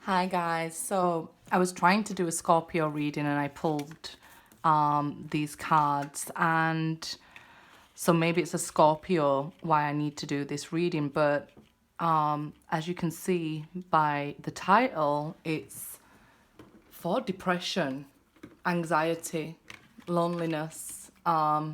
Hi guys, so I was trying to do a Scorpio reading and I pulled these cards, and so maybe it's a Scorpio why I need to do this reading, but as you can see by the title, it's for depression, anxiety, loneliness. I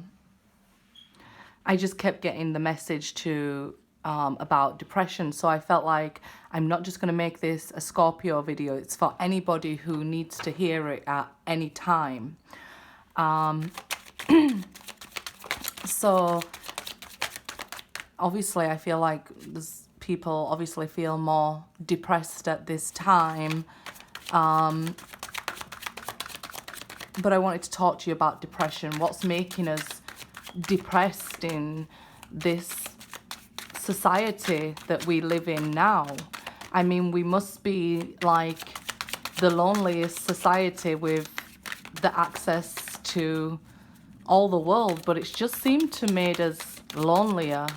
just kept getting the message to about depression, so I felt like I'm not just going to make this a Scorpio video. It's for anybody who needs to hear it at any time. So obviously I feel like there's people obviously feel more depressed at this time, but I wanted to talk to you about depression. What's making us depressed in this society that we live in now? I mean, we must be like the loneliest society with the access to all the world, but it's just seemed to made us lonelier.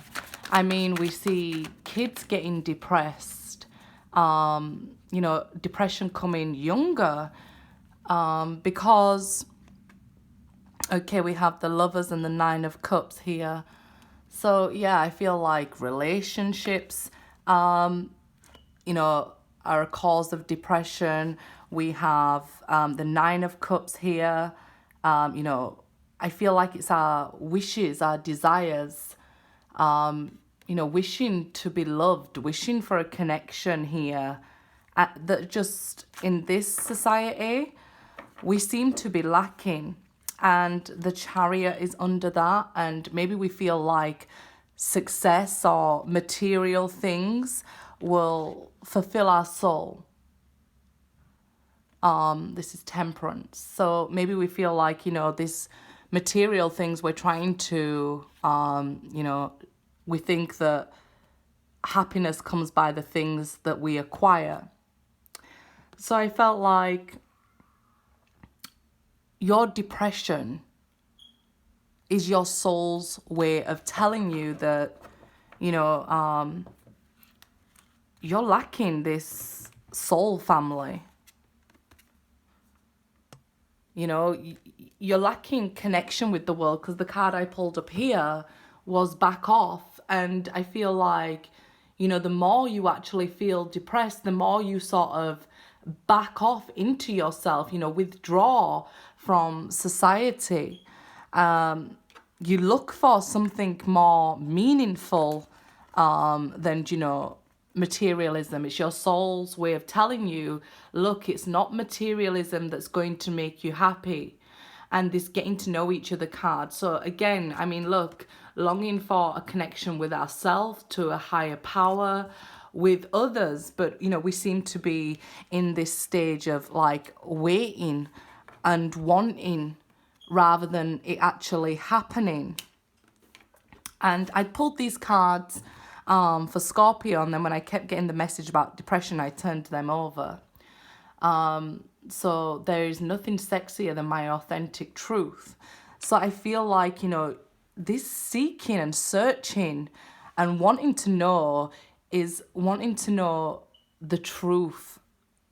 I mean, we see kids getting depressed, depression coming younger, because okay, we have the Lovers and the Nine of Cups here. So yeah, I feel like relationships, are a cause of depression. We have the Nine of Cups here. I feel like it's our wishes, our desires, wishing to be loved, wishing for a connection here. That just in this society, we seem to be lacking. And the Chariot is under that, and maybe we feel like success or material things will fulfill our soul. This is Temperance, so maybe we feel like this material things we're trying to we think that happiness comes by the things that we acquire. So I felt like your depression is your soul's way of telling you that, you're lacking this soul family. You're lacking connection with the world, because the card I pulled up here was back off. And I feel like, the more you actually feel depressed, the more you sort of back off into yourself, withdraw from society. You look for something more meaningful than, materialism. It's your soul's way of telling you, look, it's not materialism that's going to make you happy. And this getting to know each other card. So again, I mean, look, longing for a connection with ourselves, to a higher power, with others. But, we seem to be in this stage of like waiting and wanting rather than it actually happening. And I pulled these cards for Scorpio, and then when I kept getting the message about depression, I turned them over. So there is nothing sexier than my authentic truth. So I feel like, this seeking and searching and wanting to know is wanting to know the truth.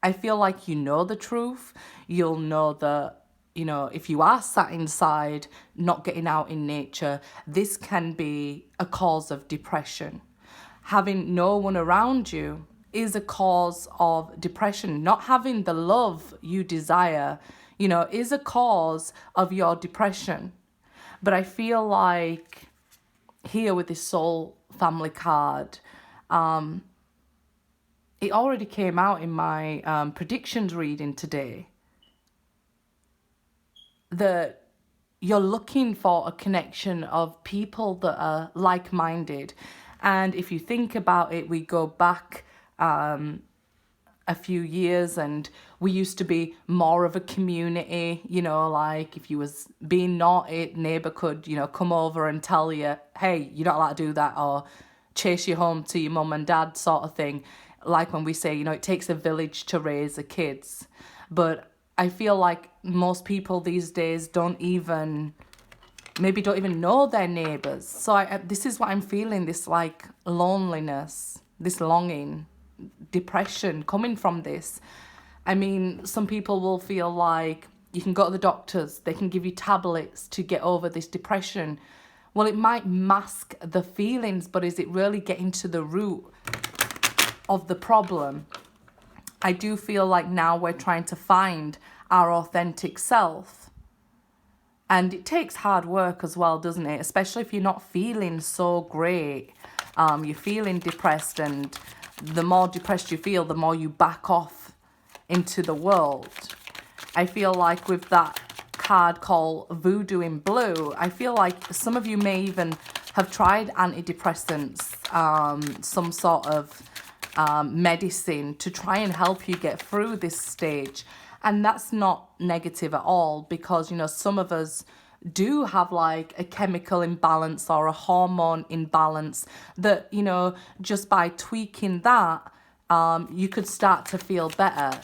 I feel like the truth. You'll know that, if you are sat inside, not getting out in nature, this can be a cause of depression. Having no one around you is a cause of depression. Not having the love you desire, is a cause of your depression. But I feel like here with this soul family card, it already came out in my predictions reading today, that you're looking for a connection of people that are like-minded. And if you think about it, we go back a few years and we used to be more of a community, like if you was being naughty, neighbour could, come over and tell you, hey, you don't like to do that, or chase you home to your mum and dad sort of thing. Like when we say, it takes a village to raise the kids. But I feel like most people these days don't even know their neighbours. So this is what I'm feeling, this like loneliness, this longing, depression coming from this. I mean, some people will feel like you can go to the doctors, they can give you tablets to get over this depression. Well, it might mask the feelings, but is it really getting to the root of the problem? I do feel like now we're trying to find our authentic self. And it takes hard work as well, doesn't it? Especially if you're not feeling so great. You're feeling depressed, and the more depressed you feel, the more you back off into the world. I feel like with that card called Voodoo in Blue, I feel like some of you may even have tried antidepressants, some sort of medicine to try and help you get through this stage. And that's not negative at all, because, you know, some of us do have like a chemical imbalance or a hormone imbalance that, you know, just by tweaking that, you could start to feel better.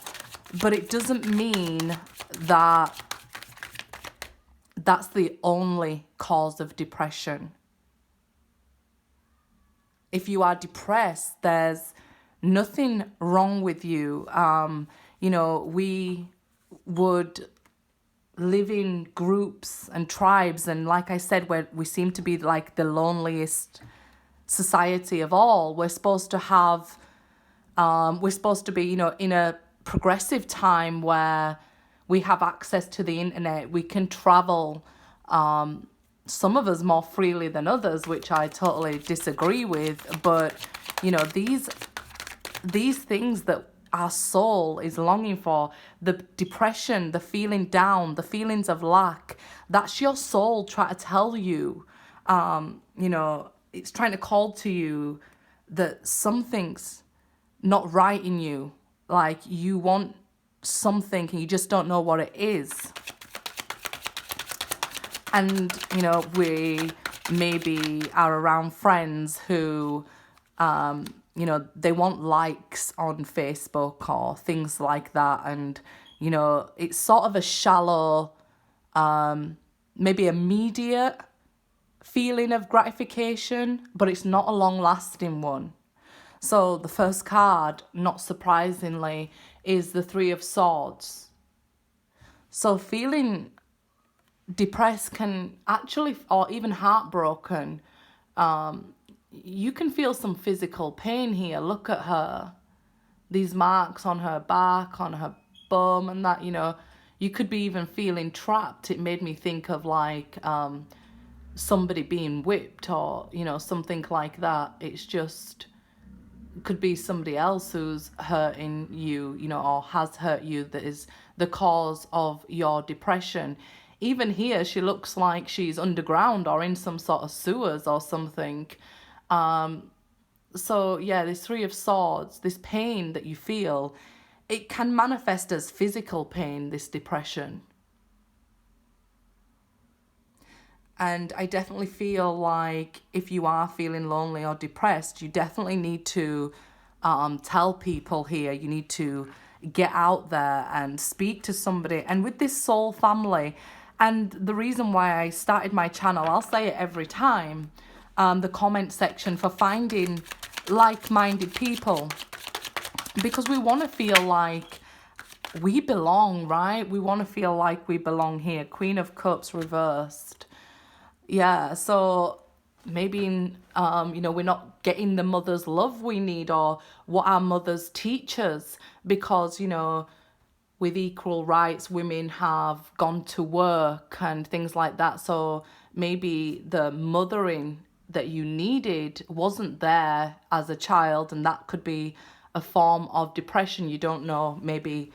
But it doesn't mean that that's the only cause of depression. If you are depressed, there's nothing wrong with you. You know, we would live in groups and tribes, and like I said, we seem to be like the loneliest society of all. We're supposed to have, we're supposed to be, you know, in a progressive time where we have access to the internet, we can travel, some of us more freely than others, which I totally disagree with. But, you know, these things that our soul is longing for, the depression, the feeling down, the feelings of lack, that's your soul trying to tell you, you know, it's trying to call to you that something's not right in you. Like you want something and you just don't know what it is. And, you know, we maybe are around friends who, you know, they want likes on Facebook or things like that. And, you know, it's sort of a shallow, maybe immediate feeling of gratification, but it's not a long-lasting one. So the first card, not surprisingly, is the Three of Swords. So feeling depressed can actually, or even heartbroken, you can feel some physical pain here. Look at her. These marks on her back, on her bum and that, you know. You could be even feeling trapped. It made me think of like somebody being whipped or, you know, something like that. It's just, could be somebody else who's hurting you, you know, or has hurt you, that is the cause of your depression. Even here, she looks like she's underground or in some sort of sewers or something. So yeah, this Three of Swords, this pain that you feel, it can manifest as physical pain, this depression. And I definitely feel like if you are feeling lonely or depressed, you definitely need to tell people here. You need to get out there and speak to somebody. And with this soul family, and the reason why I started my channel, I'll say it every time, the comment section, for finding like-minded people. Because we want to feel like we belong, right? We want to feel like we belong here. Queen of Cups reversed. Yeah, so maybe, you know, we're not getting the mother's love we need or what our mothers teach us, because, you know, with equal rights, women have gone to work and things like that. So maybe the mothering that you needed wasn't there as a child, and that could be a form of depression. You don't know maybe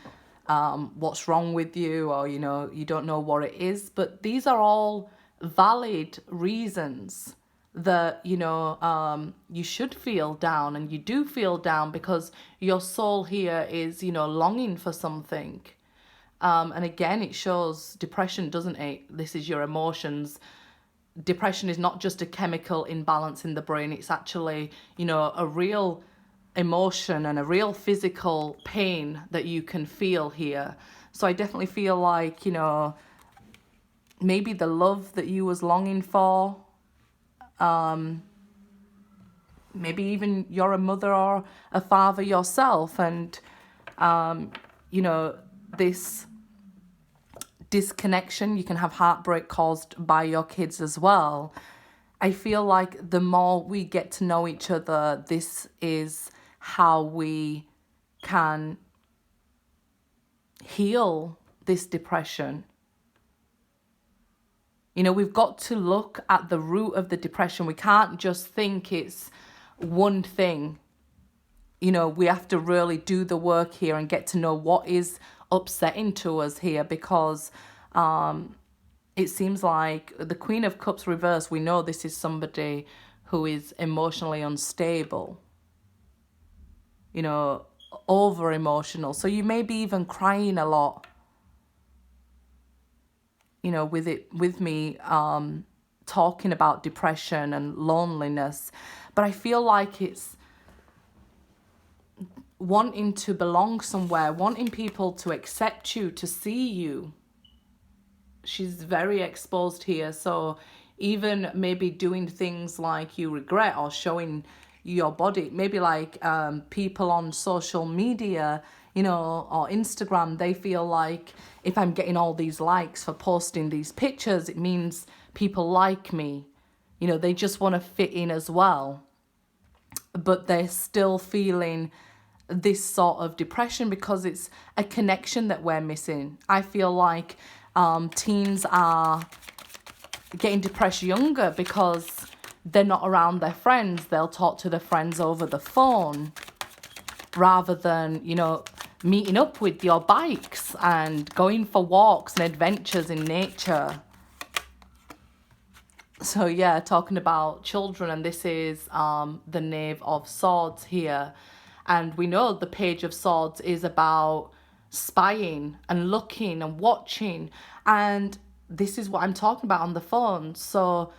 what's wrong with you, or, you know, you don't know what it is. But these are all valid reasons that, you know, you should feel down, and you do feel down because your soul here is, you know, longing for something. And again, it shows depression, doesn't it? This is your emotions. Depression is not just a chemical imbalance in the brain. It's actually, you know, a real emotion and a real physical pain that you can feel here. So I definitely feel like, you know, maybe the love that you was longing for, maybe even you're a mother or a father yourself, and you know, this disconnection, you can have heartbreak caused by your kids as well. I feel like the more we get to know each other, this is how we can heal this depression. You know, we've got to look at the root of the depression. We can't just think it's one thing. You know, we have to really do the work here and get to know what is upsetting to us here, because it seems like the Queen of Cups reverse, we know this is somebody who is emotionally unstable, you know, over emotional. So you may be even crying a lot, you know, with me talking about depression and loneliness. But I feel like it's wanting to belong somewhere, wanting people to accept you, to see you. She's very exposed here. So even maybe doing things like you regret, or showing your body, maybe like people on social media, you know, or Instagram, they feel like if I'm getting all these likes for posting these pictures, it means people like me. You know, they just want to fit in as well. But they're still feeling this sort of depression because it's a connection that we're missing. I feel like teens are getting depressed younger because they're not around their friends. They'll talk to their friends over the phone rather than, you know, meeting up with your bikes and going for walks and adventures in nature. So yeah, talking about children, and this is the Knave of Swords here. And we know the Page of Swords is about spying and looking and watching. And this is what I'm talking about on the phone. So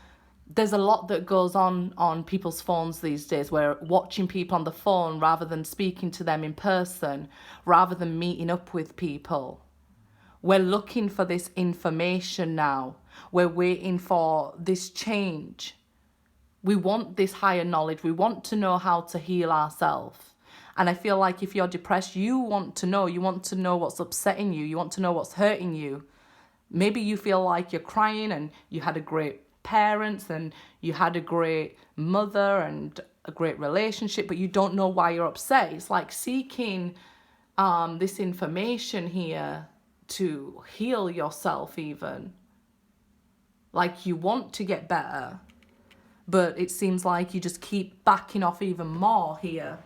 there's a lot that goes on people's phones these days. We're watching people on the phone rather than speaking to them in person, rather than meeting up with people. We're looking for this information now. We're waiting for this change. We want this higher knowledge. We want to know how to heal ourselves. And I feel like if you're depressed, you want to know what's upsetting you. You want to know what's hurting you. Maybe you feel like you're crying and you had a great parents and you had a great mother and a great relationship, but you don't know why you're upset. It's like seeking this information here to heal yourself even. Like you want to get better, but it seems like you just keep backing off even more here.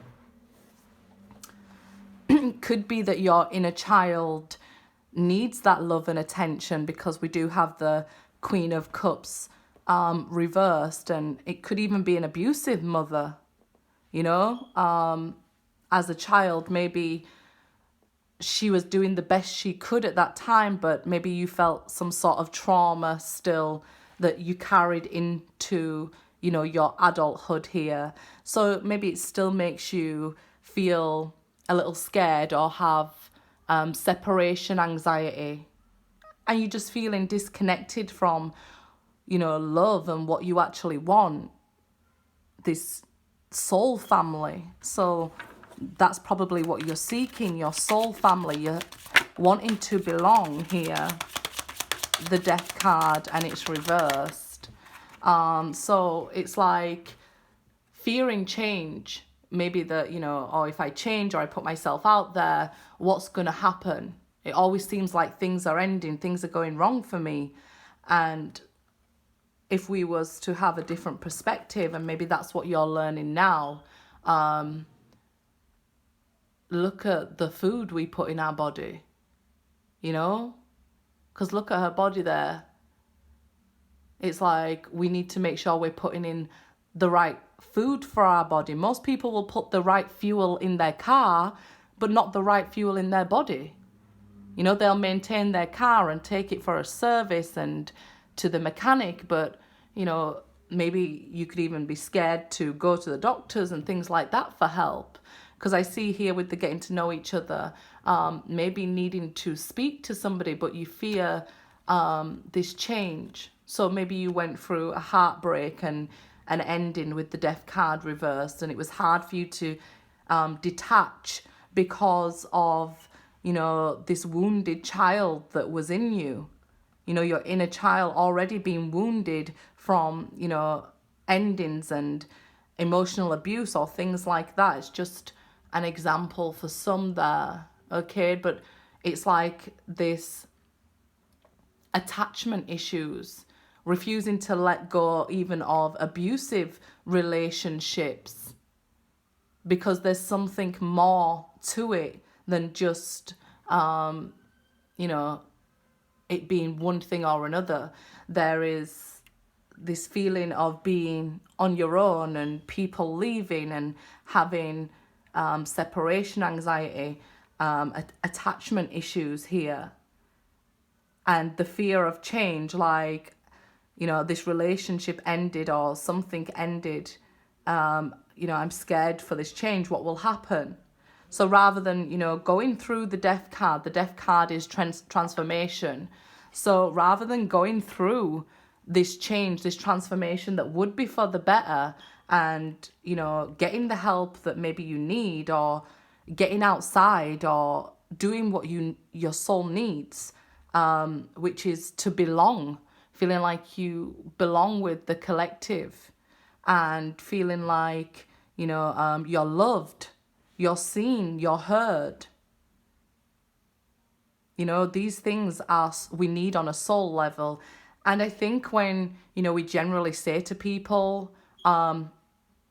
Could be that your inner child needs that love and attention, because we do have the Queen of Cups reversed, and it could even be an abusive mother, you know, as a child. Maybe she was doing the best she could at that time, but maybe you felt some sort of trauma still that you carried into, you know, your adulthood here. So maybe it still makes you feel a little scared or have separation anxiety, and you're just feeling disconnected from, you know, love and what you actually want, this soul family. So that's probably what you're seeking, your soul family. You're wanting to belong here, the Death card, and it's reversed. So it's like fearing change. Maybe that, you know, or if I change or I put myself out there, what's going to happen? It always seems like things are ending, things are going wrong for me. And if we was to have a different perspective, and maybe that's what you're learning now, look at the food we put in our body, you know? Because look at her body there. It's like we need to make sure we're putting in the right food for our body. Most people will put the right fuel in their car, but not the right fuel in their body. You know, they'll maintain their car and take it for a service and to the mechanic, but, you know, maybe you could even be scared to go to the doctors and things like that for help. Because I see here with the getting to know each other, maybe needing to speak to somebody, but you fear this change. So maybe you went through a heartbreak and an ending with the Death card reversed, and it was hard for you to detach because of, you know, this wounded child that was in you. You know, your inner child already being wounded from, you know, endings and emotional abuse or things like that. It's just an example for some there, okay? But it's like this attachment issues, refusing to let go even of abusive relationships, because there's something more to it than just, you know, it being one thing or another. There is this feeling of being on your own and people leaving and having separation anxiety, attachment issues here, and the fear of change, like, you know, this relationship ended or something ended. You know, I'm scared for this change. What will happen? So rather than, you know, going through the Death card is transformation. So rather than going through this change, this transformation that would be for the better, and, you know, getting the help that maybe you need, or getting outside, or doing what your soul needs, which is to belong, feeling like you belong with the collective, and feeling like, you know, you're loved, you're seen, you're heard. You know, these things we need on a soul level. And I think when, you know, we generally say to people,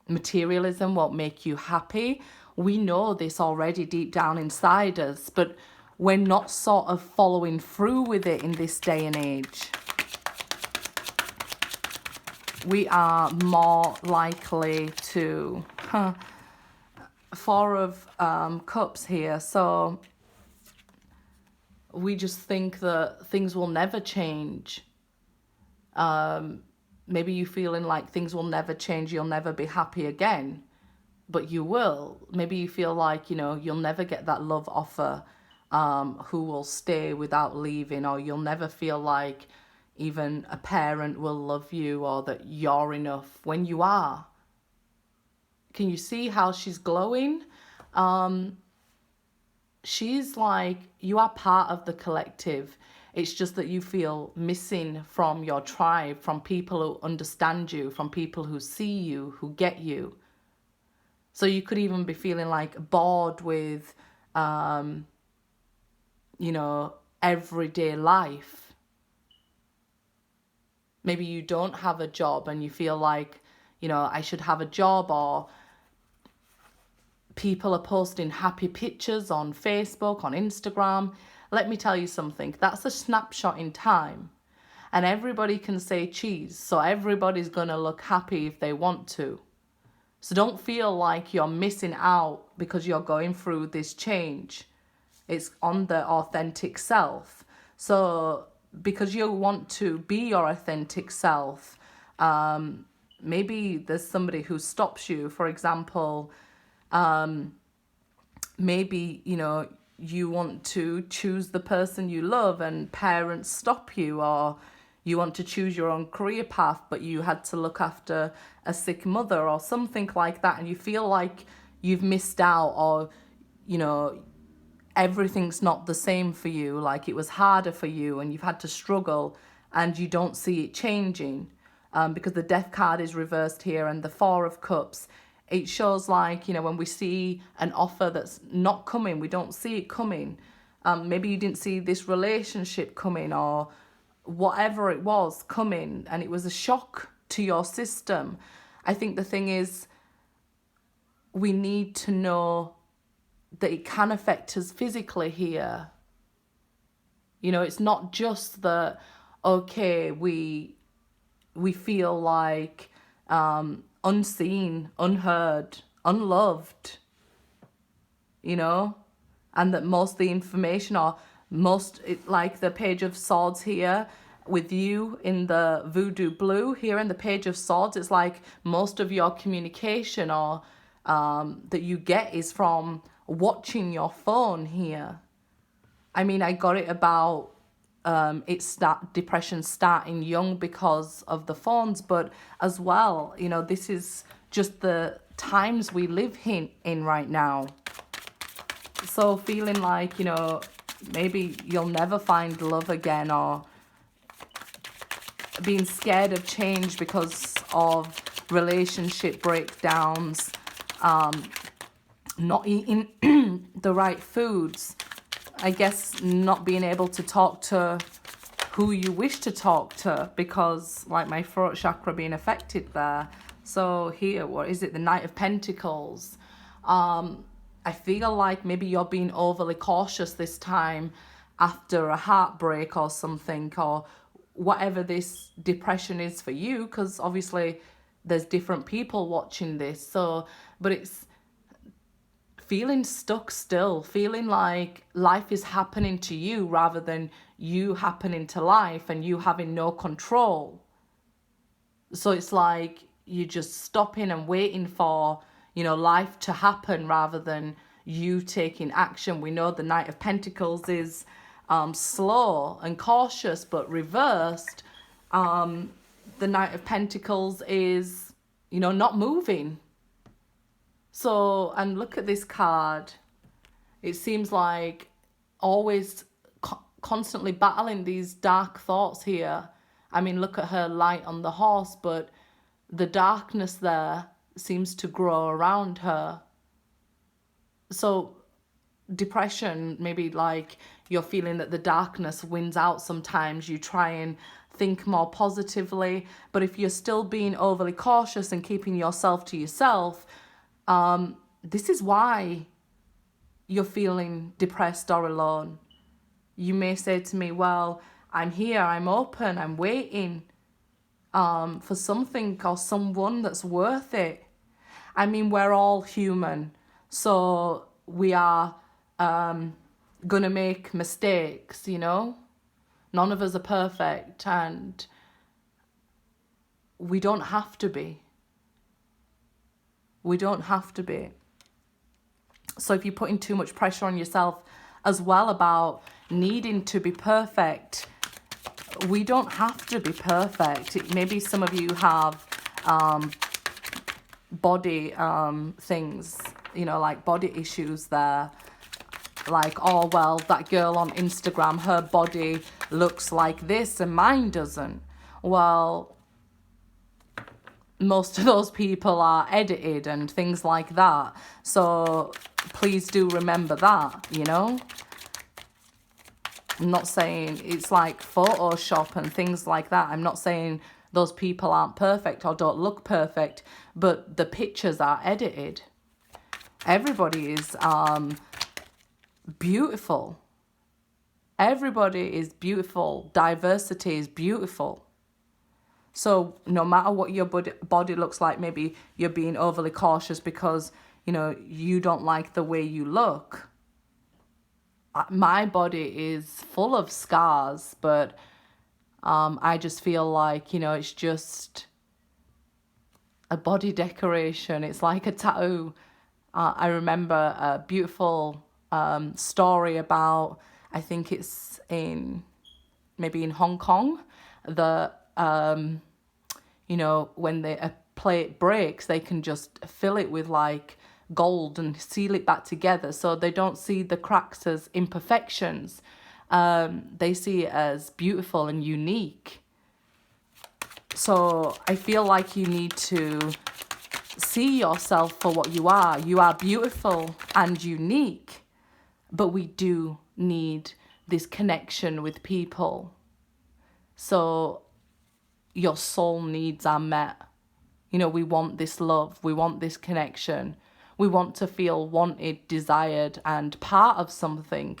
materialism won't make you happy, we know this already deep down inside us, but we're not sort of following through with it in this day and age. We are more likely to... Four of Cups here, so we just think that things will never change. Maybe you feeling like things will never change, you'll never be happy again, but you will. Maybe you feel like, you know, you'll never get that love offer who will stay without leaving, or you'll never feel like even a parent will love you, or that you're enough when you are. Can you see how she's glowing? She's like, you are part of the collective. It's just that you feel missing from your tribe, from people who understand you, from people who see you, who get you. So you could even be feeling like bored with, you know, everyday life. Maybe you don't have a job and you feel like, you know, I should have a job, or people are posting happy pictures on Facebook, on Instagram. Let me tell you something, that's a snapshot in time, and everybody can say cheese, so everybody's gonna look happy if they want to. So don't feel like you're missing out because you're going through this change. It's on the authentic self. So because you want to be your authentic self, maybe there's somebody who stops you. For example, maybe, you know, you want to choose the person you love and parents stop you, or you want to choose your own career path but you had to look after a sick mother or something like that, and you feel like you've missed out, or, you know, everything's not the same for you, like it was harder for you and you've had to struggle, and you don't see it changing, because the Death card is reversed here, and the Four of Cups, it shows like, you know, when we see an offer that's not coming, we don't see it coming. Maybe you didn't see this relationship coming, or whatever it was coming, and it was a shock to your system. I think the thing is, we need to know that it can affect us physically here. You know, it's not just that, okay, we feel like unseen, unheard, unloved, you know, and that most of the information, or like the Page of Swords here with you in the Voodoo Blue here in the Page of Swords, it's like most of your communication, or that you get, is from watching your phone here. I mean, I got it about depression starting young because of the phones, but as well, you know, this is just the times we live in right now. So feeling like, you know, maybe you'll never find love again, or being scared of change because of relationship breakdowns, not eating the right foods, I guess not being able to talk to who you wish to talk to because like my throat chakra being affected there. So here, what is it? The Knight of Pentacles. I feel like maybe you're being overly cautious this time after a heartbreak or something, or whatever this depression is for you, because obviously there's different people watching this. So, but it's feeling stuck still, feeling like life is happening to you rather than you happening to life and you having no control. So it's like you're just stopping and waiting for, you know, life to happen rather than you taking action. We know the Knight of Pentacles is slow and cautious, but reversed, the Knight of Pentacles is, you know, not moving. So, and look at this card. It seems like always constantly battling these dark thoughts here. I mean, look at her light on the horse, but the darkness there seems to grow around her. So depression, maybe like you're feeling that the darkness wins out sometimes. You try and think more positively, but if you're still being overly cautious and keeping yourself to yourself, this is why you're feeling depressed or alone. You may say to me, well, I'm here, I'm open, I'm waiting for something or someone that's worth it. I mean, we're all human, so we are gonna make mistakes, you know? None of us are perfect, and we don't have to be. We don't have to be. So if you're putting too much pressure on yourself as well about needing to be perfect, we don't have to be perfect. Maybe some of you have body things, you know, like body issues there. Like, oh, well, that girl on Instagram, her body looks like this and mine doesn't. Well, most of those people are edited and things like that. So please do remember that, you know. I'm not saying it's like Photoshop and things like that. I'm not saying those people aren't perfect or don't look perfect, but the pictures are edited. Everybody is beautiful. Everybody is beautiful. Diversity is beautiful. So no matter what your body looks like, maybe you're being overly cautious because, you know, you don't like the way you look. My body is full of scars, but I just feel like, you know, it's just a body decoration. It's like a tattoo. I remember a beautiful story about, I think it's maybe in Hong Kong, you know, when a plate breaks, they can just fill it with like gold and seal it back together, so they don't see the cracks as imperfections. They see it as beautiful and unique. So I feel like you need to see yourself for what you are. You are beautiful and unique, but we do need this connection with people. So your soul needs are met. You know, we want this love, we want this connection. We want to feel wanted, desired, and part of something.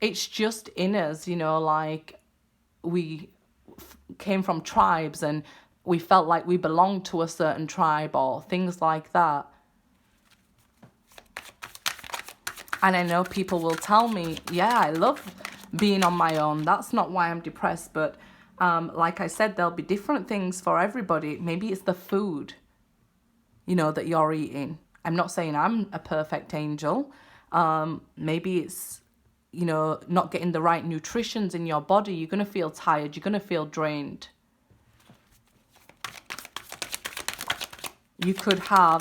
It's just in us, you know, like we came from tribes and we felt like we belonged to a certain tribe or things like that. And I know people will tell me, yeah, I love being on my own. That's not why I'm depressed. But like I said, there'll be different things for everybody. Maybe it's the food, you know, that you're eating. I'm not saying I'm a perfect angel. Maybe it's you know, not getting the right nutritions in your body, you're going to feel tired, you're going to feel drained. You could have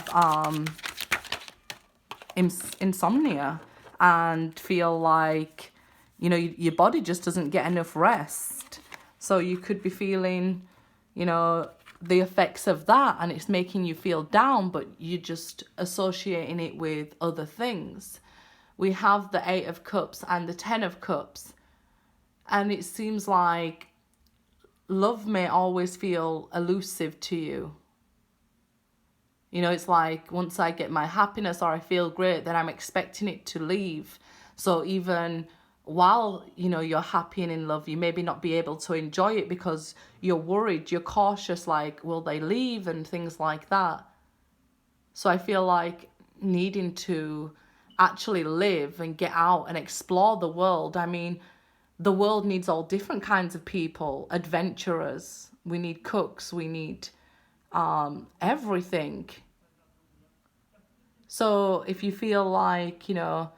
insomnia and feel like, you know, your body just doesn't get enough rest. So you could be feeling, you know, the effects of that, and it's making you feel down, but you're just associating it with other things. We have the 8 of Cups and the 10 of Cups. And it seems like love may always feel elusive to you. You know, it's like once I get my happiness or I feel great, then I'm expecting it to leave. So even while, you know, you're happy and in love, you maybe not be able to enjoy it because you're worried, you're cautious, like, will they leave and things like that. So I feel like needing to actually live and get out and explore the world. I mean, the world needs all different kinds of people, adventurers. We need cooks, we need everything. So if you feel like, you know,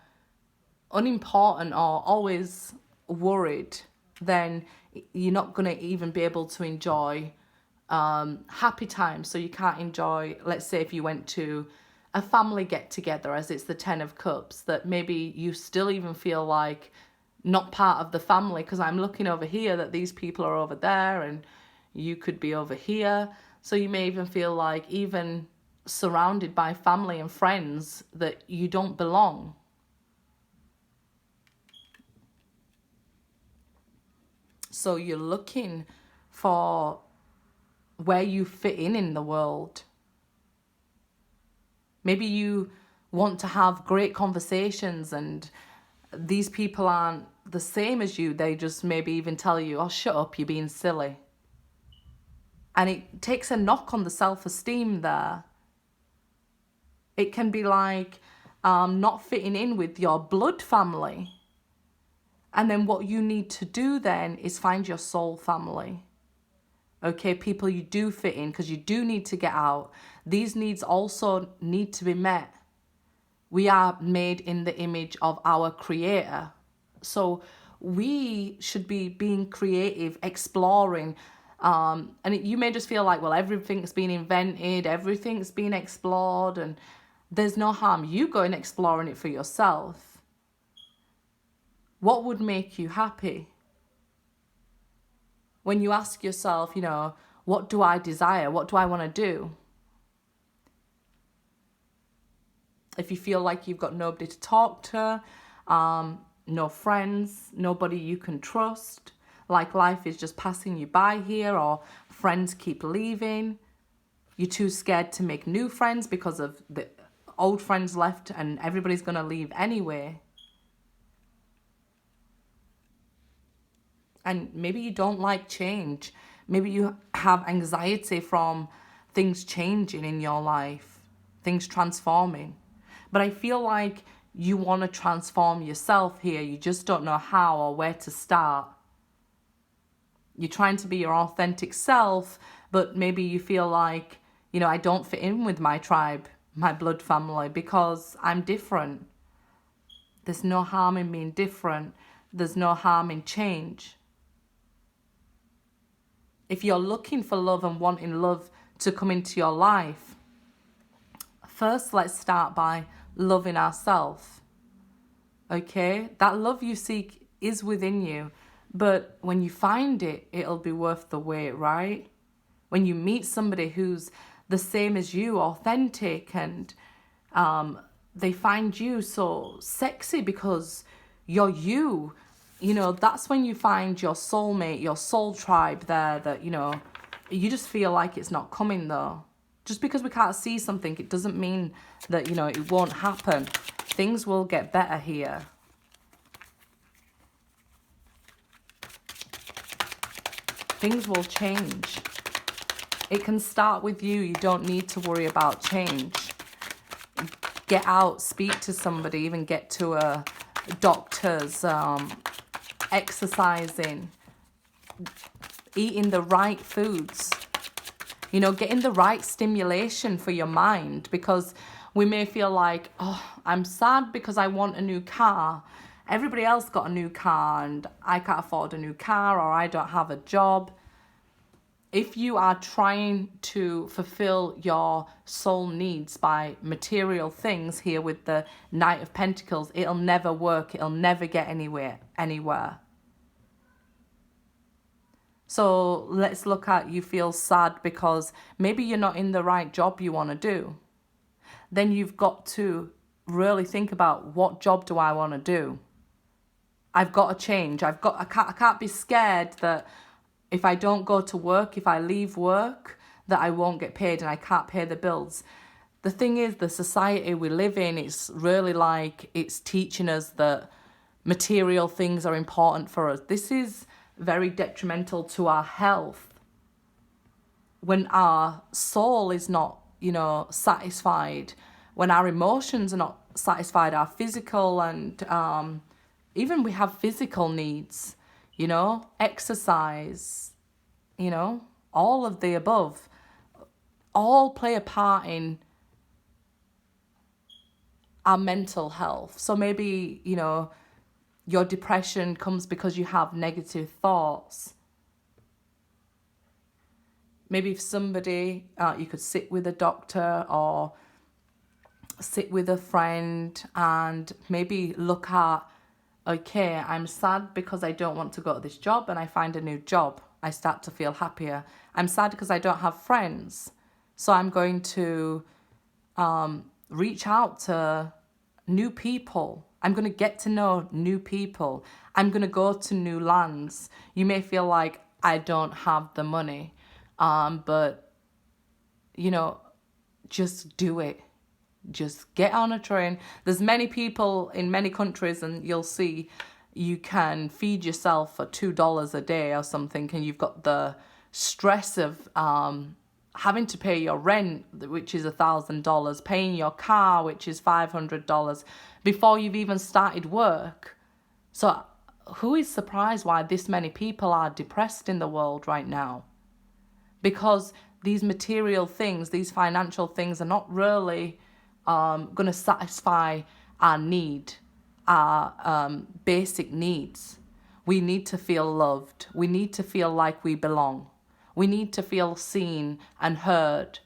unimportant or always worried, then you're not going to even be able to enjoy happy times. So you can't enjoy, let's say if you went to a family get together, as it's the 10 of Cups, that maybe you still even feel like not part of the family, because I'm looking over here that these people are over there and you could be over here. So you may even feel like, even surrounded by family and friends, that you don't belong. So you're looking for where you fit in the world. Maybe you want to have great conversations and these people aren't the same as you. They just maybe even tell you, oh, shut up, you're being silly. And it takes a knock on the self-esteem there. It can be like not fitting in with your blood family. And then what you need to do then is find your soul family. Okay, people you do fit in, because you do need to get out. These needs also need to be met. We are made in the image of our Creator. So we should be being creative, exploring. And you may just feel like, well, everything's been invented, everything's been explored, and there's no harm you going exploring it for yourself. What would make you happy? When you ask yourself, you know, what do I desire? What do I want to do? If you feel like you've got nobody to talk to, no friends, nobody you can trust, like life is just passing you by here, or friends keep leaving, you're too scared to make new friends because of the old friends left and everybody's going to leave anyway. And maybe you don't like change. Maybe you have anxiety from things changing in your life, things transforming. But I feel like you want to transform yourself here. You just don't know how or where to start. You're trying to be your authentic self, but maybe you feel like, you know, I don't fit in with my tribe, my blood family, because I'm different. There's no harm in being different. There's no harm in change. If you're looking for love and wanting love to come into your life, first let's start by loving ourselves. Okay? That love you seek is within you, but when you find it, it'll be worth the wait, right? When you meet somebody who's the same as you, authentic, and they find you so sexy because you're you, you know, that's when you find your soulmate, your soul tribe there, that, you know, you just feel like it's not coming though. Just because we can't see something, it doesn't mean that, you know, it won't happen. Things will get better here. Things will change. It can start with you. You don't need to worry about change. Get out, speak to somebody, even get to a doctor's, exercising, eating the right foods, you know, getting the right stimulation for your mind, because we may feel like, oh, I'm sad because I want a new car, everybody else got a new car and I can't afford a new car, or I don't have a job. If you are trying to fulfill your soul needs by material things here with the Knight of Pentacles, it'll never work. It'll never get anywhere. So let's look at, you feel sad because maybe you're not in the right job you want to do. Then you've got to really think about, what job do I want to do? I've got to change. I can't be scared that if I don't go to work, if I leave work, that I won't get paid and I can't pay the bills. The thing is, the society we live in, it's really like it's teaching us that material things are important for us. This is very detrimental to our health. When our soul is not, satisfied, when our emotions are not satisfied, our physical and even we have physical needs, exercise, all of the above, all play a part in our mental health. So maybe, your depression comes because you have negative thoughts. Maybe if somebody, you could sit with a doctor or sit with a friend and maybe look at, okay, I'm sad because I don't want to go to this job and I find a new job. I start to feel happier. I'm sad because I don't have friends. So I'm going to reach out to new people. I'm going to get to know new people. I'm going to go to new lands. You may feel like I don't have the money, but, just do it. Just get on a train. There's many people in many countries, and you'll see you can feed yourself for $2 a day or something, and you've got the stress of having to pay your rent, which is $1,000, paying your car, which is $500, before you've even started work. So who is surprised why this many people are depressed in the world right now? Because these material things, these financial things are not really going to satisfy our need, our basic needs. We need to feel loved. We need to feel like we belong. We need to feel seen and heard,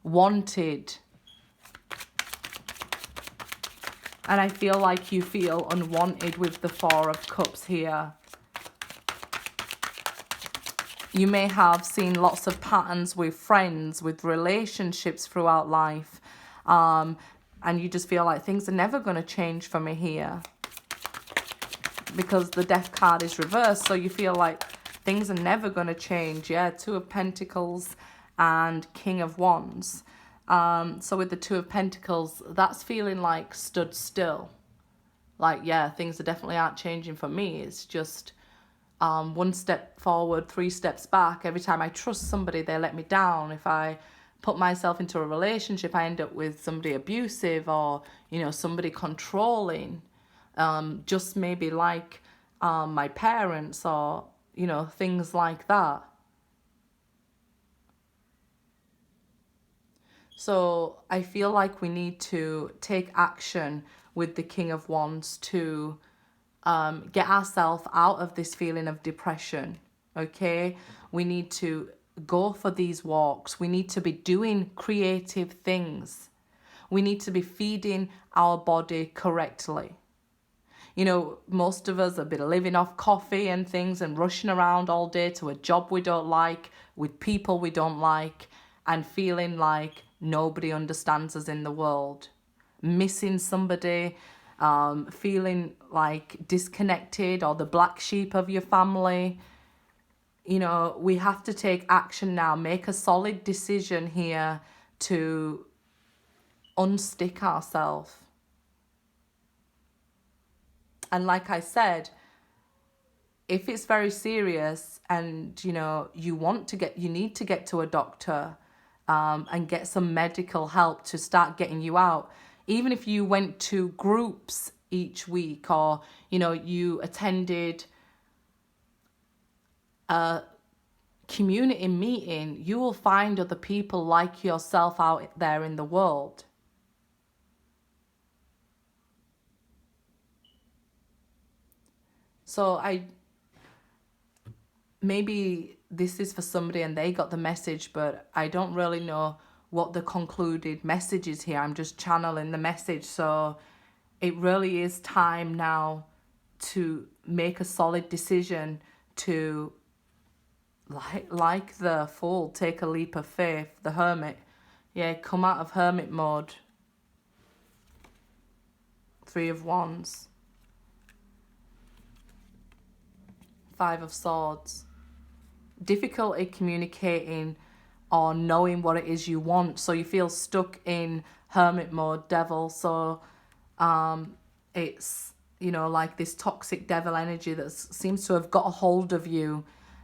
wanted. And I feel like you feel unwanted with the Four of Cups here. You may have seen lots of patterns with friends, with relationships throughout life. And you just feel like things are never going to change for me here. Because the Death card is reversed, so you feel like things are never going to change. Yeah, Two of Pentacles and King of Wands. So with the Two of Pentacles, that's feeling like stood still. Like, yeah, things are definitely aren't changing for me. It's just one step forward, 3 steps back. Every time I trust somebody, they let me down. If I put myself into a relationship, I end up with somebody abusive or, somebody controlling. Just maybe like my parents or, things like that. So I feel like we need to take action with the King of Wands to get ourselves out of this feeling of depression, okay? We need to go for these walks. We need to be doing creative things. We need to be feeding our body correctly. Most of us have been living off coffee and things and rushing around all day to a job we don't like, with people we don't like, and feeling like nobody understands us in the world. Missing somebody, feeling like disconnected or the black sheep of your family. We have to take action now, make a solid decision here to unstick ourselves. And like I said, if it's very serious and, you need to get to a doctor and get some medical help to start getting you out. Even if you went to groups each week or, you attended a community meeting, you will find other people like yourself out there in the world. So maybe this is for somebody and they got the message, but I don't really know what the concluded message is here. I'm just channeling the message. So it really is time now to make a solid decision to, like the Fool, take a leap of faith, the Hermit. Yeah, come out of hermit mode. 3 of Wands. 5 of Swords. Difficulty communicating or knowing what it is you want. So you feel stuck in hermit mode, Devil. So it's, you know, like this toxic devil energy that seems to have got a hold of you,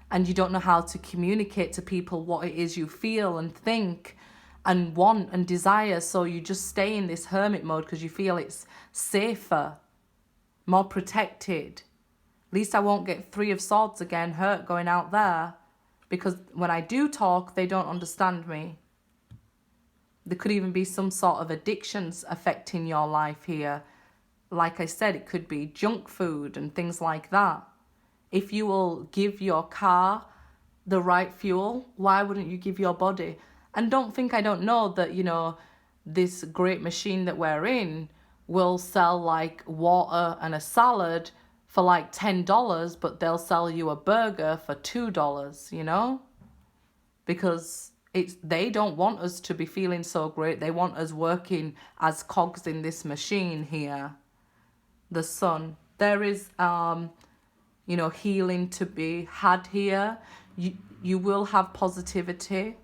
and you don't know how to communicate to people what it is you feel and think and want and desire. So you just stay in this hermit mode because you feel it's safer, more protected. At least I won't get 3 of Swords again, hurt going out there, because when I do talk, they don't understand me. There could even be some sort of addictions affecting your life here. Like I said, it could be junk food and things like that. If you will give your car the right fuel, why wouldn't you give your body? And don't think I don't know that, you know, this great machine that we're in will sell like water and a salad for like $10, but they'll sell you a burger for $2, you know? Because they don't want us to be feeling so great. They want us working as cogs in this machine here. The Sun. There is, you know, healing to be had here. You will have positivity.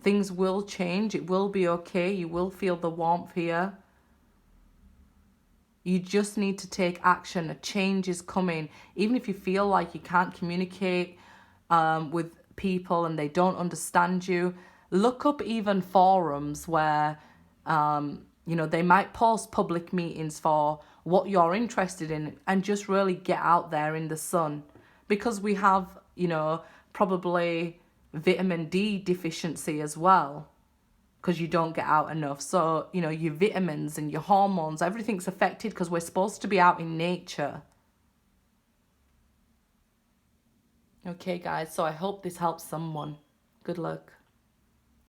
Things will change. It will be okay. You will feel the warmth here. You just need to take action. A change is coming. Even if you feel like you can't communicate with people and they don't understand you, look up even forums where, you know, they might post public meetings for what you're interested in, and just really get out there in the sun. Because we have, you know, probably vitamin D deficiency as well, because you don't get out enough. So, you know, your vitamins and your hormones, everything's affected because we're supposed to be out in nature. Okay, guys, so I hope this helps someone. Good luck.